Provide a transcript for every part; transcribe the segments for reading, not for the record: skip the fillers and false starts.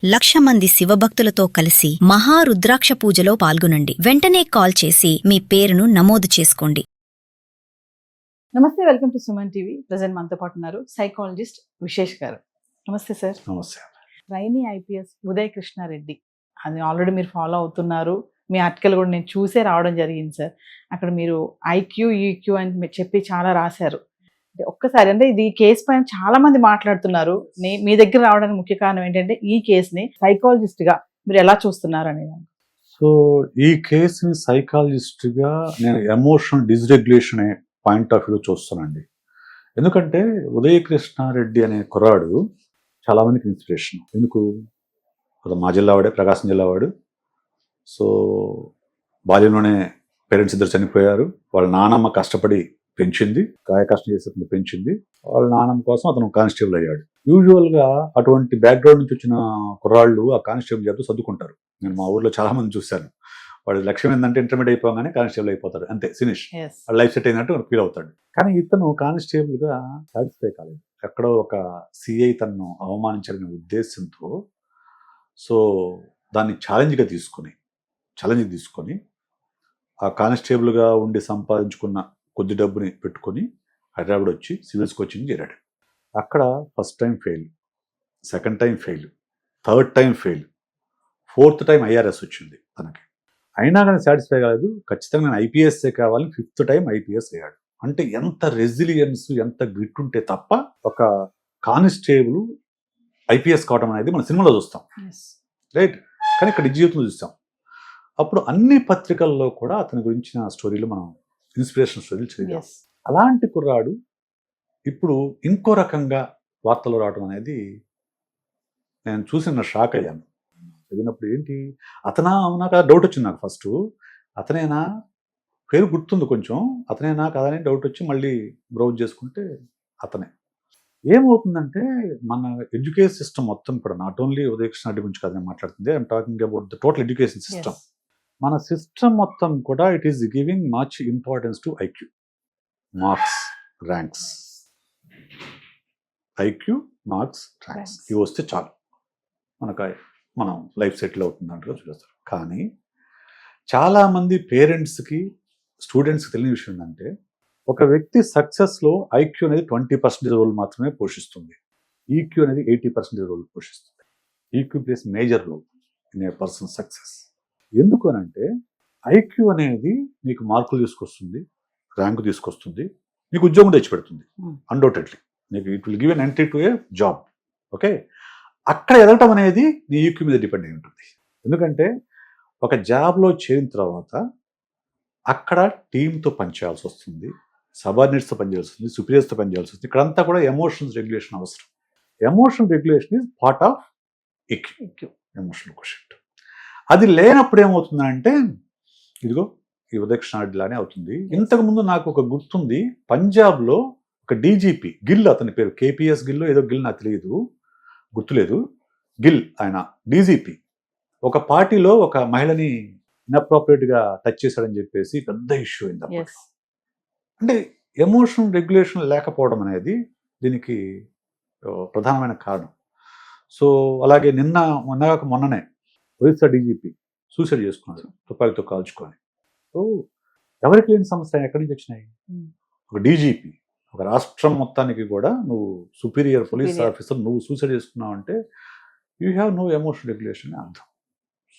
1,00,000 మంది శివభక్తులతో కలిసి మహారుద్రాక్ష పూజలో పాల్గొనండి. వెంటనే కాల్ చేసి మీ పేరును నమోదు చేసుకోండి. నమస్తే, welcome to Suman TV. Present మనతో పాటు ఉన్నారు సైకాలజిస్ట్ విశేష్ గారు. నమస్తే సార్. నమస్తే. ట్రైనీ ఐపీఎస్ ఉదయ్ కృష్ణారెడ్డి, అది ఆల్రెడీ మీరు ఫాలో అవుతున్నారు. మీ ఆర్టికల్ కూడా నేను చూసే రావడం జరిగింది సార్. అక్కడ మీరు ఐక్యూ ఈక్యూ అని చెప్పి చాలా రాశారు. ఒక్కసారి అంటే ఇది కేసు పైన చాలా మంది మాట్లాడుతున్నారు. మీ దగ్గర రావడానికి ముఖ్య కారణం ఏంటంటే ఈ కేసుని సైకాలజిస్ట్ గా మీరు ఎలా చూస్తున్నారు అనేది. సో ఈ కేసుని సైకాలజిస్ట్ గా నేను ఎమోషనల్ డిస్రెగ్యులేషన్ అనే పాయింట్ ఆఫ్ వ్యూ చూస్తానండి. ఎందుకంటే ఉదయ్ కృష్ణారెడ్డి అనే కుర్రాడు చాలా మందికి ఇన్స్పిరేషన్. ఎందుకు, మా జిల్లా వాడే, ప్రకాశం జిల్లా వాడు. సో బాల్యంలోనే పేరెంట్స్ ఇద్దరు చనిపోయారు. వాళ్ళ నానమ్మ కష్టపడి పెంచింది, కాయ కష్టం చేసి పెంచింది. వాళ్ళ నాన్నమ్మ కోసం అతను కానిస్టేబుల్ అయ్యాడు. యూజువల్గా అటువంటి బ్యాక్గ్రౌండ్ నుంచి వచ్చిన కుర్రాళ్ళు ఆ కానిస్టేబుల్ జాబ్ చదువుకుంటారు. నేను మా ఊర్లో చాలా మంది చూశాను. వాడి లక్ష్యం ఏంటంటే ఇంటర్మీడియట్ అయిపోగానే కానిస్టేబుల్ అయిపోతాడు, అంతే, ఫినిష్, వాడు లైఫ్ సెట్ అయినట్టు ఫీల్ అవుతాడు. కానీ ఇతను కానిస్టేబుల్గా సాటిస్ఫై కాలేదు. ఎక్కడో ఒక సిఐ తనను అవమానించాలనే ఉద్దేశంతో సో దాన్ని ఛాలెంజ్గా తీసుకొని ఆ కానిస్టేబుల్గా ఉండి సంపాదించుకున్న కొద్ది డబ్బుని పెట్టుకొని హైదరాబాద్ వచ్చి సివిల్స్ కోచింగ్ చేరాడు. అక్కడ first time fail, second time fail, third time fail, fourth time IRS వచ్చింది తనకి. అయినా కానీ సాటిస్ఫై కాలేదు. ఖచ్చితంగా నేను ఐపీఎస్ఏ కావాలని ఫిఫ్త్ టైం ఐపీఎస్ అయ్యాడు. అంటే ఎంత రెసిలియన్స్, ఎంత గ్రిట్ ఉంటే తప్ప ఒక కానిస్టేబుల్ ఐపీఎస్ కావడం అనేది మన సినిమాలో చూస్తాం, రైట్? కానీ ఇక్కడ జీవితంలో చూస్తాం. అప్పుడు అన్ని పత్రికల్లో కూడా అతని గురించిన స్టోరీలు మనం ఇన్స్పిరేషన్ స్టోరీలు చదివాం. అలాంటి కుర్రాడు ఇప్పుడు ఇంకో రకంగా వార్తలు రావడం అనేది నేను చూసిన షాక్ అయ్యాను. చదివినప్పుడు ఏంటి అతనా నాకు డౌట్ వచ్చింది. నాకు ఫస్ట్ అతనేనా, పేరు గుర్తుంది కొంచెం, అతనేనా కాదని డౌట్ వచ్చి మళ్ళీ బ్రౌజ్ చేసుకుంటే అతనే. ఏమవుతుందంటే మన ఎడ్యుకేషన్ సిస్టమ్ మొత్తం కూడా, నాట్ ఓన్లీ ఉదయ్ కృష్ణారెడ్డి గురించి కాదు నేను మాట్లాడుతుంది, I'm talking about the total education system. మన సిస్టమ్ మొత్తం కూడా it is giving much importance to IQ, marks, ranks. IQ, marks, ranks ఇవి వస్తే చాలు మనం లైఫ్ సెటిల్ అవుతుందంటూ చూస్తారు. కానీ చాలామంది పేరెంట్స్కి, స్టూడెంట్స్కి తెలియని విషయం ఏంటంటే ఒక వ్యక్తి సక్సెస్లో ఐక్యూ అనేది 20% రోల్ మాత్రమే పోషిస్తుంది, ఈక్యూ అనేది 80% రోల్ పోషిస్తుంది. EQ plays major role in a person success. ఎందుకు అని అంటే ఐక్యూ అనేది నీకు మార్కులు తీసుకొస్తుంది, ర్యాంకు తీసుకొస్తుంది, నీకు ఉద్యోగం తెచ్చిపెడుతుంది అన్డౌటెడ్లీ. నీకు it will give an entry to A job, okay? అక్కడ ఎదగటం అనేది నీ ఈక్యూ మీద డిపెండ్ అయి ఉంటుంది. ఎందుకంటే ఒక జాబ్లో చేరిన తర్వాత అక్కడ టీంతో పనిచేయాల్సి వస్తుంది, సబార్డినేట్స్తో పనిచేయాల్సి వస్తుంది, సుపీరియర్స్తో పనిచేయాల్సి వస్తుంది. ఇక్కడంతా కూడా ఎమోషన్స్ రెగ్యులేషన్ అవసరం. Emotional regulation is part of EQ, emotional question. అది లేనప్పుడు ఏమవుతుందంటే ఇదిగో ఈ ఉదయ్ కృష్ణారెడ్డి లానే అవుతుంది. ఇంతకుముందు నాకు ఒక గుర్తుంది, పంజాబ్లో ఒక డీజీపీ గిల్, అతని పేరు కేపీఎస్ గిల్ ఏదో గిల్, నాకు తెలియదు, గుర్తులేదు, గిల్, ఆయన డీజీపీ. ఒక పార్టీలో ఒక మహిళని ఇన్అప్రోప్రియేట్గా టచ్ చేశాడని చెప్పేసి పెద్ద ఇష్యూ అయింది. అంటే ఎమోషనల్ రెగ్యులేషన్ లేకపోవడం అనేది దీనికి ప్రధానమైన కారణం. సో అలాగే మొన్ననే ఒరిస్సా డీజీపీ సూసైడ్ చేసుకున్నాడు, తుపాకీతో కాల్చుకొని. సో ఎవరికి లేని సమస్య ఎక్కడి నుంచి వచ్చినాయి? ఒక డీజీపీ, ఒక రాష్ట్రం మొత్తానికి కూడా నువ్వు సుపీరియర్ పోలీస్ ఆఫీసర్, నువ్వు సూసైడ్ చేసుకున్నావు అంటే you have no emotional regulation అని అర్థం.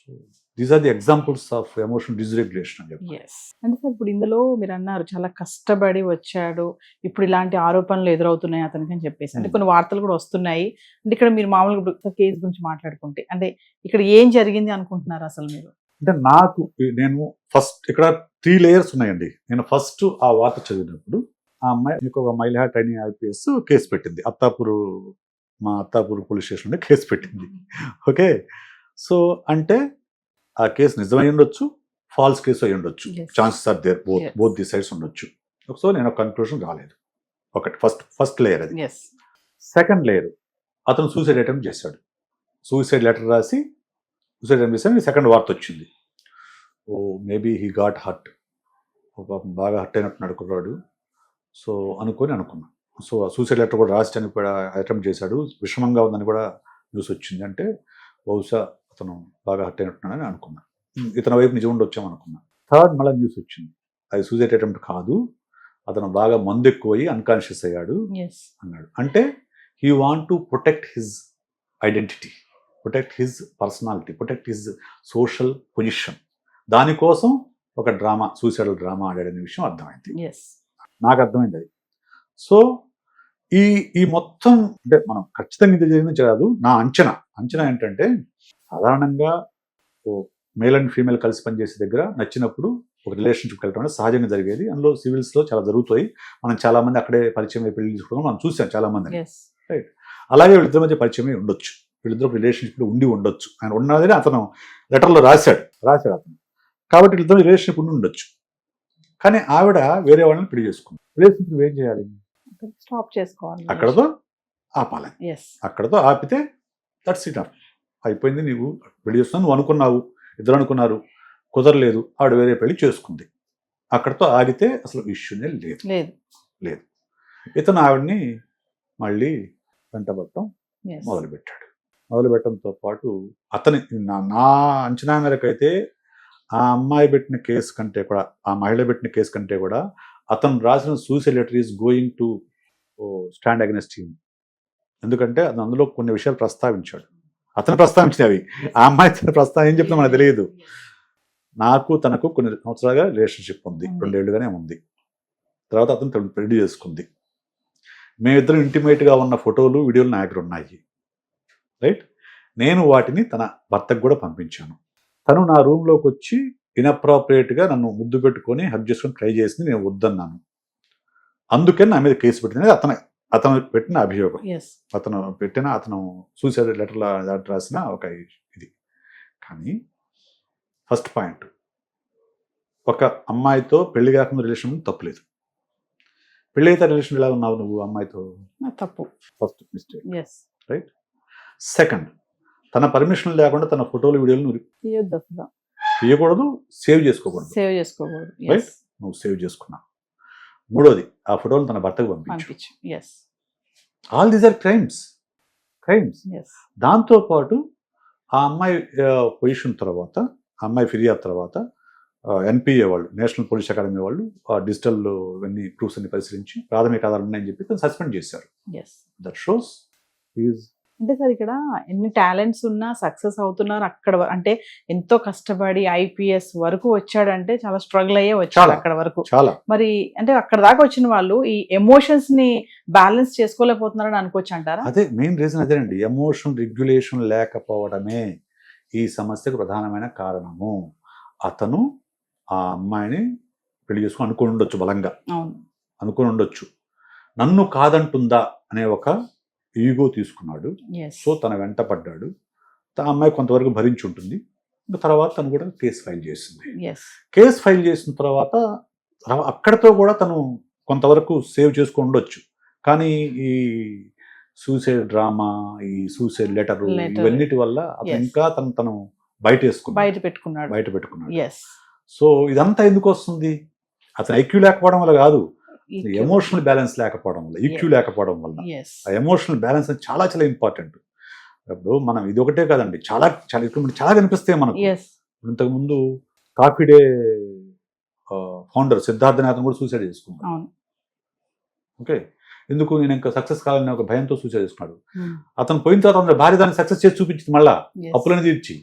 So these are the examples of emotional dysregulation అని చెప్పి. అంటే సార్ ఇప్పుడు ఇందులో మీరు అన్నారు చాలా కష్టపడి వచ్చాడు, ఇప్పుడు ఇలాంటి ఆరోపణలు ఎదురవుతున్నాయి అతనికి అని చెప్పేసి, అంటే కొన్ని వార్తలు కూడా వస్తున్నాయి. అంటే ఇక్కడ మీరు మామూలుగా కేసు గురించి మాట్లాడుకుంటే అంటే ఇక్కడ ఏం జరిగింది అనుకుంటున్నారు అసలు మీరు? అంటే నేను ఫస్ట్ ఇక్కడ 3 లేయర్స్ ఉన్నాయండి. నేను ఫస్ట్ ఆ వార్త చదివినప్పుడు ఆ అమ్మాయి ఒక మహిళా ట్రైనింగ్ ఐపీఎస్ కేసు పెట్టింది, మా అత్తాపూర్ పోలీస్ స్టేషన్ కేసు పెట్టింది, ఓకే? సో అంటే ఆ కేసు నిజమై ఉండొచ్చు, ఫాల్స్ కేసు అయి ఉండొచ్చు, chances are there, both the sides ఉండొచ్చు. సో నేను కన్క్లూషన్ రాలేదు. ఒకటి ఫస్ట్ లేయర్ అది. సెకండ్ లేయర్, అతను సూసైడ్ అటెంప్ట్ చేశాడు, సూసైడ్ లెటర్ రాసి సూసైడ్ అటెంప్ట్ చేశాడు. సెకండ్ వార్త వచ్చింది, oh maybe he got hurt, బాగా హర్ట్ అయినట్టున్నాడు కుర్రాడు. సో అనుకున్నా. సో సూసైడ్ లెటర్ కూడా రాసి చనిపోయి అటెంప్ట్ చేశాడు, విషమంగా ఉందని కూడా న్యూస్ వచ్చింది. అంటే బహుశా అతను బాగా హర్ట్ అయినట్టున్నాడని అనుకున్నా. ఇతని వైపు నిజం ఉండొచ్చాం అనుకున్నా. థర్డ్ మళ్ళీ న్యూస్ వచ్చింది, అది సూసైడ్ అటెంప్ట్ కాదు, అతను బాగా మందు ఎక్కువయ్యి అన్కాన్షియస్ అయ్యాడు అన్నాడు. అంటే he want to protect his identity, protect his personality, protect his social position. దానికోసం ఒక డ్రామా, సూసైడల్ డ్రామా ఆడాడనే విషయం అర్థమైంది, నాకు అర్థమైంది అది. సో ఈ మొత్తం అంటే మనం ఖచ్చితంగా ఇది జరిగింది కాదు, నా అంచనా ఏంటంటే సాధారణంగా మేల్ అండ్ ఫీమేల్ కలిసి పనిచేసే దగ్గర నచ్చినప్పుడు ఒక రిలేషన్షిప్ వెళ్ళడం అనేది సహజంగా జరిగేది. అందులో సివిల్స్లో చాలా జరుగుతాయి, మనం చాలా మంది అక్కడే పరిచయం పెళ్లి తీసుకోవడం మనం చూసాం చాలా మంది, రైట్. అలాగే వీళ్ళిద్దరి మధ్య పరిచయమే ఉండొచ్చు, వీళ్ళిద్దరు రిలేషన్షిప్ ఉండి ఉండొచ్చు. ఆయన ఉన్నదని అతను లెటర్లో రాశాడు అతను, కాబట్టి వీళ్ళిద్దరు రిలేషన్షిప్ ఉండి ఉండొచ్చు. కానీ ఆవిడ వేరే వాళ్ళని పెళ్లి చేసుకుంది. రిలేషన్షిప్ ఏం చేయాలి, స్టాప్ చేసుకోవాలి, అక్కడతో ఆపాలి. అక్కడతో ఆపితే దట్స్ ఇట్, అయిపోయింది. నీవు పెళ్లి చేస్తున్నావు, నువ్వు అనుకున్నావు, ఇద్దరు అనుకున్నారు, కుదరలేదు, ఆవిడ వేరే పెళ్లి చేసుకుంది. అక్కడతో ఆగితే అసలు ఇష్యూనే లేదు. ఇతను ఆవిడని మళ్ళీ వెంటబడటం మొదలుపెట్టడంతో పాటు అతని నా అంచనా మేరకు అయితే ఆ అమ్మాయి పెట్టిన కేసు కంటే కూడా, ఆ మహిళ పెట్టిన కేసు కంటే కూడా అతను రాసిన suicide letter is going to stand against him. ఎందుకంటే అది అందులో కొన్ని విషయాలు ప్రస్తావించాడు, అతను ప్రస్తావించినవి, ఆ అమ్మాయి ఏం చెప్తున్నా మనకు తెలియదు. నాకు తనకు కొన్ని సంవత్సరాలుగా రిలేషన్షిప్ ఉంది, 2 ఏళ్ళుగానే ఉంది. తర్వాత అతను పెళ్లి చేసుకుంది. మేమిద్దరం ఇంటిమేట్గా ఉన్న ఫోటోలు, వీడియోలు నా దగ్గర ఉన్నాయి, రైట్. నేను వాటిని తన భర్తకు కూడా పంపించాను. తను నా రూమ్లోకి వచ్చి ఇన్అప్రాప్రియేట్గా నన్ను ముద్దు పెట్టుకొని హగ్ చేసుకొని ట్రై చేసింది, నేను వద్దన్నాను. అందుకని నా మీద కేసు పెట్టినది అతను పెట్టిన అభియోగం, అతను సూసైడ్ లెటర్లో రాసిన ఒక ఇది. కానీ ఫస్ట్ పాయింట్, ఒక అమ్మాయితో పెళ్లి కాకుండా రిలేషన్ తప్పులేదు. పెళ్లి అయితే రిలేషన్ ఎలా ఉన్నావు నువ్వు అమ్మాయితో, తప్పు, ఫస్ట్ మిస్టేక్, రైట్. సెకండ్, తన పర్మిషన్ లేకుండా తన ఫోటోలు, వీడియోలు తీయకూడదు, సేవ్ చేసుకోకూడదు, రైట్. నువ్వు సేవ్ చేసుకున్నావు. మూడోది, ఆ ఫోటోలు తన భర్తకు పంపించు. All these are crimes. దాంతోపాటు ఆ అమ్మాయి పొజిషన్ తర్వాత, ఆ అమ్మాయి ఫిర్యాదు తర్వాత ఎన్పిఏ వాళ్ళు, నేషనల్ పోలీస్ అకాడమీ వాళ్ళు ఆ డిజిటల్ ఇవన్నీ ప్రూఫ్స్ అన్ని పరిశీలించి ప్రాథమిక ఆధారాలు ఉన్నాయని చెప్పి తను సస్పెండ్ చేశారు. దట్ షోస్ ఈజ్ అంటే సార్ ఇక్కడ ఎన్ని టాలెంట్స్ ఉన్నా సక్సెస్ అవుతున్నారు అక్కడ, అంటే ఎంతో కష్టపడి ఐపీఎస్ వరకు వచ్చాడంటే చాలా స్ట్రగుల్ అయ్యే వచ్చాడు అక్కడ వరకు. మరి అంటే అక్కడ దాకా వచ్చిన వాళ్ళు ఈ ఎమోషన్స్ ని బ్యాలెన్స్ చేసుకోలేకపోతున్నారని అనుకోవచ్చు అంటారా? అదే మెయిన్ రీజన్, అదేనండి. ఎమోషన్ రెగ్యులేషన్ లేకపోవడమే ఈ సమస్యకు ప్రధానమైన కారణము. అతను ఆ అమ్మాయిని పెళ్లి చేసుకుని అనుకుని ఉండొచ్చు, బలంగా అనుకుని ఉండొచ్చు, నన్ను కాదంటుందా అనే ఒక ఈగో తీసుకున్నాడు. సో తన వెంట పడ్డాడు. ఆ అమ్మాయి కొంతవరకు భరించి ఉంటుంది. తర్వాత తను కూడా కేసు ఫైల్ చేసింది. కేసు ఫైల్ చేసిన తర్వాత అక్కడతో కూడా తను కొంతవరకు సేవ్ చేసుకుని ఉండొచ్చు. కానీ ఈ సూసైడ్ డ్రామా, ఈ సూసైడ్ లెటర్, ఇవన్నిటి వల్ల అతను ఇంకా తను బయట పెట్టుకున్నాడు. సో ఇదంతా ఎందుకు వస్తుంది? అతను ఐక్యూ లేకపోవడం వల్ల కాదు, ఎమోషనల్ బ్యాలెన్స్ లేకపోవడం వల్ల, ఈక్యూ లేకపోవడం వల్ల. ఆ ఎమోషనల్ బ్యాలెన్స్ అనేది చాలా చాలా ఇంపార్టెంట్. ఇప్పుడు మనం ఇది ఒకటే కాదండి, చాలా చాలా కనిపిస్తాయి మనకు. ఇంతకుముందు కాఫీ డే ఫౌండర్ సిద్ధార్థనాథన్ కూడా సూసైడ్ చేసుకున్నాడు. ఓకే, ఎందుకు? నేను ఇంకా సక్సెస్ కావాలని ఒక భయంతో సూసైడ్ చేసుకున్నాడు. అతను పోయిన తర్వాత భార్య దాన్ని సక్సెస్ చేసి చూపించింది, మళ్ళా అప్పులని తీర్చి.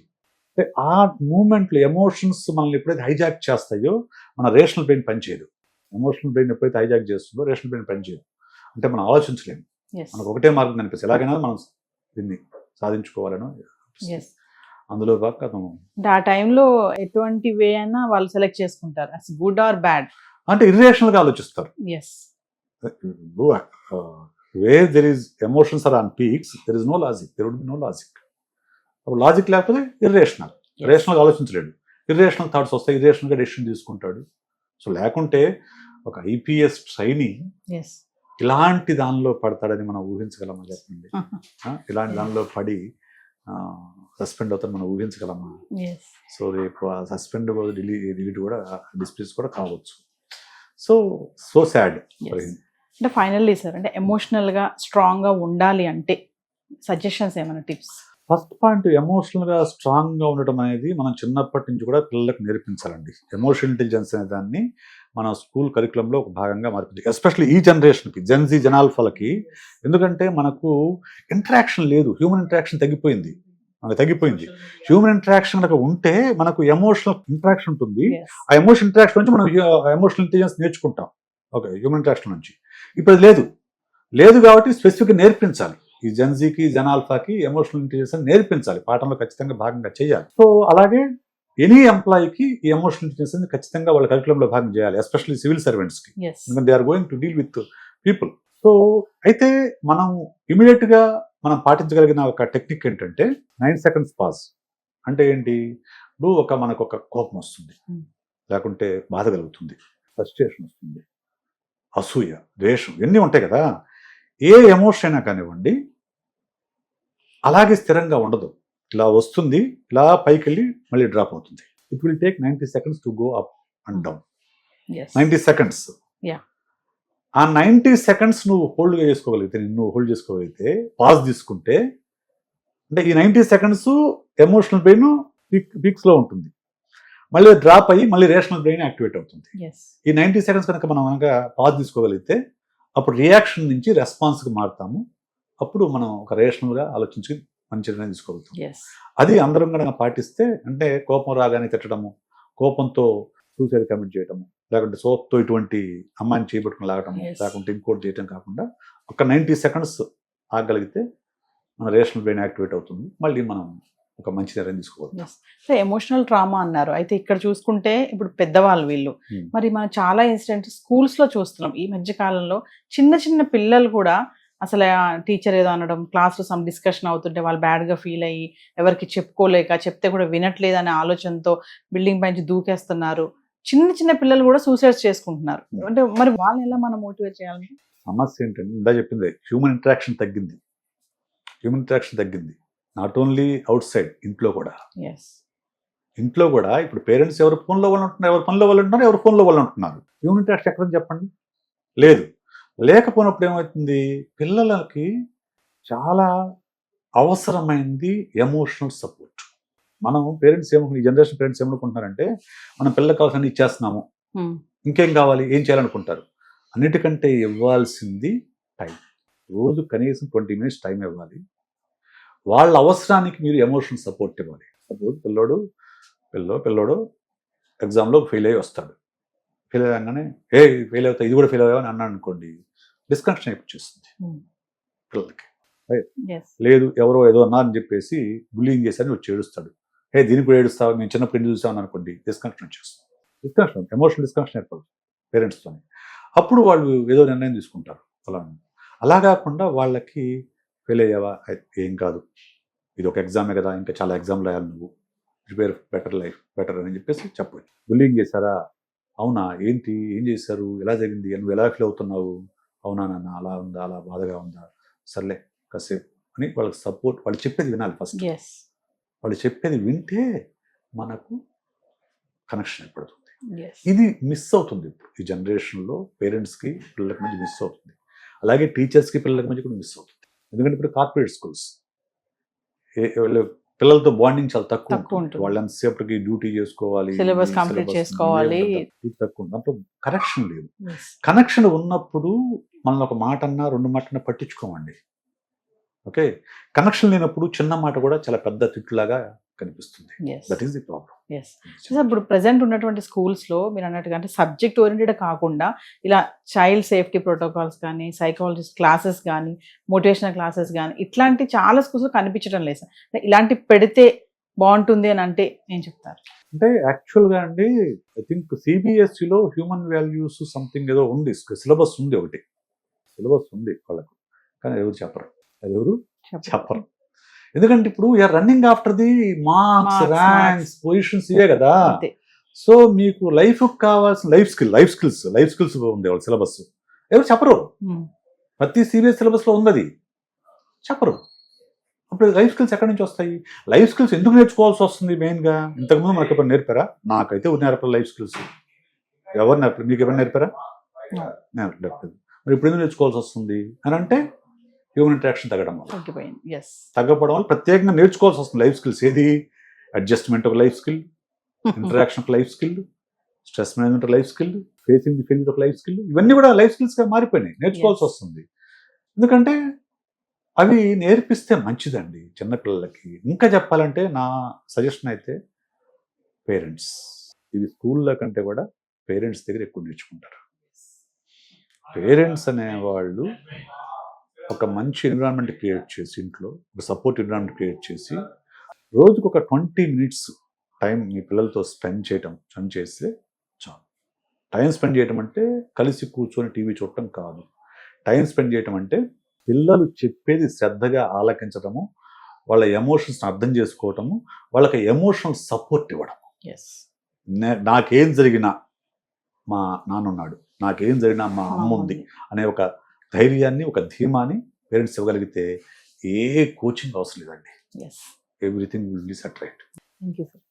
ఆ మూమెంట్లో ఎమోషన్స్ మనల్ని ఎప్పుడైతే హైజాక్ చేస్తాయో మన రేషనల్ బ్రెయిన్ పనిచేయదు. ఎమోషనల్ బ్రెయిన్ ఎప్పుడైతే హైజాక్ చేస్తుందో రేషనల్ బ్రెయిన్ పనిచేయదు. అంటే మనం ఆలోచించలేము, మనకు ఒకటే మార్గం కనిపిస్తుంది, ఎలాగైనా మనం దీన్ని సాధించుకోవాలను. అందులో కాక అతను ఆ టైంలో ఎటువంటి వే అయినా వాళ్ళు సెలెక్ట్ చేసుకుంటారు, గుడ్ ఆర్ బ్యాడ్, అంటే ఇర్రేషనల్ గా ఆలోచిస్తారు. Where there is emotions are on peaks, there is no logic, there would be no logic. Logic లేకపోతే ఇర్రేషనల్, రేషనల్గా ఆలోచించలేడు, ఇర్రేషనల్ థాట్స్ వస్తాయి, ఇర్రేషనల్గా డెసిషన్ తీసుకుంటాడు. సో లేకుంటే ఒక ఐపీఎస్ ట్రైనీ ఇలాంటి దానిలో పడతాడని మనం ఊహించగలమా చెప్పండి? ఇలాంటి దానిలో పడి సస్పెండ్ అవుతాడు మనం ఊహించగలమా? సో రేపు ఆ సస్పెండ్ డిలీట్ కూడా డిస్ప్లేస్ కూడా కావచ్చు. So sad. అంటే ఫైనల్లీ సార్, అంటే ఎమోషనల్గా స్ట్రాంగ్గా ఉండాలి అంటే సజెషన్స్ ఏమైనా, టిప్స్? ఫస్ట్ పాయింట్ ఎమోషనల్గా స్ట్రాంగ్గా ఉండటం అనేది మనం చిన్నప్పటి నుంచి కూడా పిల్లలకు నేర్పించాలండి. ఎమోషనల్ ఇంటెలిజెన్స్ అనే దాన్ని మన స్కూల్ కరికులంలో ఒక భాగంగా మార్పించాలి. ఎస్పెషల్లీ ఈ జనరేషన్కి, జెన్జీ జనాల్ఫాలకి. ఎందుకంటే మనకు ఇంటరాక్షన్ లేదు, హ్యూమన్ ఇంటరాక్షన్ తగ్గిపోయింది. హ్యూమన్ ఇంటరాక్షన్ కనుక ఉంటే మనకు ఎమోషనల్ ఇంటరాక్షన్ ఉంటుంది. ఆ ఎమోషనల్ ఇంటరాక్షన్ నుంచి మనం ఎమోషనల్ ఇంటెలిజెన్స్ నేర్చుకుంటాం. ఓకే, హ్యూమన్ ఇంటరాక్షన్ నుంచి. ఇప్పుడు అది లేదు కాబట్టి స్పెసిఫిక్గా నేర్పించాలి. ఈ జెన్జీకి, జనాల్ఫాకి ఎమోషనల్ ఇంటెలిజెన్స్ నేర్పించాలి, పాఠంలో ఖచ్చితంగా భాగంగా చేయాలి. సో అలాగే ఎనీ ఎంప్లాయీకి ఈ ఎమోషనల్ ఇంటెలిజెన్స్ ఖచ్చితంగా వాళ్ళ కరికులంలో భాగం చేయాలి, ఎస్పెషల్లీ సివిల్ సర్వెంట్స్కి. ఎందుకంటే they are going to deal with people. So అయితే మనం ఇమీడియట్గా మనం పాటించగలిగిన ఒక టెక్నిక్ ఏంటంటే 9 seconds పాజ్. అంటే ఏంటి? ఇప్పుడు మనకు ఒక కోపం వస్తుంది, లేకుంటే బాధ కలుగుతుంది, ఫ్రస్ట్రేషన్ వస్తుంది, అసూయ, ద్వేషం, ఇవన్నీ ఉంటాయి కదా. ఏ ఎమోషన్ అయినా కానివ్వండి అలాగే స్థిరంగా ఉండదు. ఇలా వస్తుంది, ఇలా పైకి వెళ్ళి మళ్ళీ డ్రాప్ అవుతుంది. It will take 90 seconds to go up and down. 90 seconds. ఆ 90 seconds నువ్వు హోల్డ్ చేసుకోగలిగితే, పాజ్ తీసుకుంటే, అంటే ఈ 90 seconds ఎమోషనల్ బ్రెయిన్ పీక్స్లో ఉంటుంది, మళ్ళీ డ్రాప్ అయ్యి మళ్ళీ రేషనల్ బ్రెయిన్ యాక్టివేట్ అవుతుంది. ఈ 90 seconds కనుక మనం పాజ్ తీసుకోగలిగితే అప్పుడు రియాక్షన్ నుంచి రెస్పాన్స్కి మారుతాము. అప్పుడు మనం ఒక రేషనల్గా ఆలోచించి మంచి నిర్ణయం తీసుకోగలుగుతాం. అది అందరం కనుక పాటిస్తే, అంటే కోపం రాగానే తిట్టడము, కోపంతో సూసైడ్ కమిట్ చేయటము, లేకుంటే సోప్తో ఇటువంటి అమ్మాయిని చేపట్టుకుని లాగటము, లేకుంటే ఇంకోటి చేయటం కాకుండా ఒక 90 seconds ఆగగలిగితే మన రేషనల్ బ్రెయిన్ యాక్టివేట్ అవుతుంది. మళ్ళీ మనం ఒక మంచి నిర్ణయం తీసుకోవాలి. సో ఎమోషనల్ ట్రామా అన్నారు. అయితే ఇక్కడ చూసుకుంటే ఇప్పుడు పెద్దవాళ్ళు వీళ్ళు, మరి మనం చాలా ఇన్సిడెంట్స్ స్కూల్స్లో చూస్తున్నాం ఈ మధ్య కాలంలో. చిన్న పిల్లలు కూడా అసలు టీచర్ ఏదో అనడం, క్లాస్లో సమ్ డిస్కషన్ అవుతుంటే వాళ్ళు బ్యాడ్గా ఫీల్ అయ్యి ఎవరికి చెప్పుకోలేక, చెప్తే కూడా వినట్లేదు అనే ఆలోచనతో బిల్డింగ్ పైన దూకేస్తున్నారు. చిన్న పిల్లలు కూడా సూసైడ్స్ చేసుకుంటున్నారు. అంటే మరి వాళ్ళని ఎలా మనం మోటివేట్ చేయాలి? సమస్య ఏంటంటే ఇందా చెప్పింది, హ్యూమన్ ఇంటరాక్షన్ తగ్గింది. నాట్ ఓన్లీ అవుట్ సైడ్, ఇంట్లో కూడా ఇప్పుడు పేరెంట్స్ ఎవరు ఫోన్లో వాళ్ళు ఉంటున్నారు, ఎవరు పనిలో వాళ్ళు ఉంటున్నారు, ఎవరు ఫోన్లో వాళ్ళు ఉంటున్నారు. హ్యూమన్ ఇంటరాక్షన్ ఎక్కడ చెప్పండి? లేకపోయినప్పుడు ఏమవుతుంది? పిల్లలకి చాలా అవసరమైంది ఎమోషనల్ సపోర్ట్. మనం పేరెంట్స్ ఈ జనరేషన్ పేరెంట్స్ ఏమనుకుంటున్నారంటే, మనం పిల్లలకు కావాల్సిన ఇచ్చేస్తున్నాము, ఇంకేం కావాలి, ఏం చేయాలనుకుంటారు. అన్నిటికంటే ఇవ్వాల్సింది టైం. రోజు కనీసం 20 minutes టైం ఇవ్వాలి. వాళ్ళ అవసరానికి మీరు ఎమోషనల్ సపోర్ట్ ఇవ్వాలి. సపోజ్ పిల్లోడు ఎగ్జామ్లో ఫెయిల్ అయ్యి వస్తాడు. ఫెయిల్ అయ్యాగానే ఫెయిల్ అవుతా, ఇది కూడా ఫెయిల్ అయ్యావని అన్నాడు అనుకోండి, డిస్కనెక్షన్ అయిపోతుంది పిల్లలకి. లేదు ఎవరో ఏదో అన్నారని చెప్పేసి బుల్లింగ్ చేశారని వచ్చి ఏడుస్తాడు. దీనికి కూడా ఏడుస్తావు, మేము చిన్నప్పుడు ఎందుకు చూసామని అనుకోండి, డిస్కనెక్షన్ వచ్చేస్తుంది. ఎమోషనల్ డిస్కనెక్షన్ ఏర్పడుతుంది పేరెంట్స్తో. అప్పుడు వాళ్ళు ఏదో నిర్ణయం తీసుకుంటారు. అలా కాకుండా వాళ్ళకి ఫెయిల్ అయ్యావా, ఏం కాదు, ఇది ఒక ఎగ్జామే కదా, ఇంకా చాలా ఎగ్జామ్లు అయ్యాలి, నువ్వు ప్రిపేర్ బెటర్ అని చెప్పేసి చెప్పండి. బుల్లింగ్ చేశారా? అవునా, ఏంటి, ఏం చేశారు, ఎలా జరిగింది, నువ్వు ఎలా ఫీల్ అవుతున్నావు, అవునా నాన్న, అలా ఉందా, అలా బాధగా ఉందా, సర్లే కాసేపు అని వాళ్ళకి సపోర్ట్. వాళ్ళు చెప్పేది వినాలి ఫస్ట్. వాళ్ళు చెప్పేది వింటే మనకు కనెక్షన్ ఏర్పడుతుంది. ఇది మిస్ అవుతుంది ఇప్పుడు ఈ జనరేషన్లో. పేరెంట్స్కి పిల్లలకి మధ్య మిస్ అవుతుంది, అలాగే టీచర్స్కి పిల్లలకి మధ్య కూడా మిస్ అవుతుంది. ఎందుకంటే ఇప్పుడు కార్పొరేట్ స్కూల్స్ పిల్లలతో బాండింగ్ చాలా తక్కువ ఉంటుంది. వాళ్ళు ఎంతసేపటికి డ్యూటీ చేసుకోవాలి, సిలబస్ కంప్లీట్ చేసుకోవాలి, తక్కువ. దాంట్లో కనెక్షన్ లేదు. కనెక్షన్ ఉన్నప్పుడు మనం ఒక మాట అన్నా, 2 మాటన్నా పట్టించుకోమండి. ఓకే, కనెక్షన్ లేనప్పుడు చిన్న మాట కూడా చాలా పెద్ద తిట్టులాగా కనిపిస్తుంది. That is the problem. ఇప్పుడు ప్రెసెంట్ ఉన్నటువంటి స్కూల్స్లో మీరు అన్నట్టుగా అంటే సబ్జెక్ట్ ఓరియంటెడ్ కాకుండా ఇలా చైల్డ్ సేఫ్టీ ప్రోటోకాల్స్ కానీ, సైకాలజిస్ట్ క్లాసెస్ కానీ, మోటివేషనల్ క్లాసెస్ కానీ, ఇట్లాంటి చాలా స్కూల్స్లో కనిపించడం లేదు. ఇలాంటి పెడితే బాగుంటుంది అని అంటే ఏం చెప్తారు? అంటే యాక్చువల్గా అండి, ఐ థింక్ సిబిఎస్ఈలో హ్యూమన్ వాల్యూస్ సంథింగ్ ఏదో ఉంది, సిలబస్ ఉంది, ఒకటి సిలబస్ ఉంది వాళ్ళకు, కానీ ఎవరు చెప్పరు. ఎందుకంటే ఇప్పుడు you're running after the marks, ranks, positions, ఇవే కదా. సో మీకు లైఫ్ కావాల్సిన లైఫ్ స్కిల్స్ ఉంది వాళ్ళ సిలబస్, ఎవరు చెప్పరు. ప్రతి సిబిఎస్ సిలబస్లో ఉంది, చెప్పరు. అప్పుడు లైఫ్ స్కిల్స్ ఎక్కడి నుంచి వస్తాయి? లైఫ్ స్కిల్స్ ఎందుకు నేర్చుకోవాల్సి వస్తుంది మెయిన్గా? ఇంతకుముందు మనకు ఎప్పుడు నేర్పారా? నాకైతే నేర్పరు లైఫ్ స్కిల్స్. ఎవరు నేర్పరు? మీకు ఎవరు నేర్పారా? నేర్పలేదు. మరి ఇప్పుడు ఎందుకు నేర్చుకోవాల్సి వస్తుంది అని అంటే హ్యూమన్ ఇంటరాక్షన్ తగ్గడం వల్ల తగ్గిపోయింది. ఎస్. తగ్గపడం వల్ల ప్రత్యేకంగా నేర్చుకోవాల్సి వస్తుంది లైఫ్ స్కిల్స్. ఏది అడ్జస్ట్మెంట్ ఒక లైఫ్ స్కిల్, ఇంటరాక్షన్ ఒక లైఫ్ స్కిల్, స్ట్రెస్ మేనేజ్మెంట్ ఒక life skill, facing the failure ఒక లైఫ్ స్కిల్, ఇవన్నీ కూడా లైఫ్ స్కిల్స్గా మారిపోయినాయి, నేర్చుకోవాల్సి వస్తుంది. ఎందుకంటే అవి నేర్పిస్తే మంచిదండి చిన్నపిల్లలకి. ఇంకా చెప్పాలంటే నా సజెషన్ అయితే పేరెంట్స్, ఇది స్కూల్లో కంటే కూడా పేరెంట్స్ దగ్గర ఎక్కువ నేర్చుకుంటారు. పేరెంట్స్ అనేవాళ్ళు ఒక మంచి ఎన్విరాన్మెంట్ క్రియేట్ చేసి, ఇంట్లో ఒక సపోర్ట్ ఎన్విరాన్మెంట్ క్రియేట్ చేసి, రోజుకు ఒక 20 minutes టైం మీ పిల్లలతో స్పెండ్ చేస్తే చాలు. టైం స్పెండ్ చేయటం అంటే కలిసి కూర్చొని టీవీ చూడటం కాదు. టైం స్పెండ్ చేయటం అంటే పిల్లలు చెప్పేది శ్రద్ధగా ఆలకించడము, వాళ్ళ ఎమోషన్స్ని అర్థం చేసుకోవటము, వాళ్ళకి ఎమోషనల్ సపోర్ట్ ఇవ్వడం. ఎస్. నాకేం జరిగినా మా నాన్న ఉన్నాడు, నాకేం జరిగినా మా అమ్మ ఉంది అనే ఒక ధైర్యాన్ని, ఒక ధీమాని పేరెంట్స్ ఇవ్వగలిగితే ఏ కోచింగ్ అవసరం లేదండి. Yes. Everything will be set right. Thank you sir.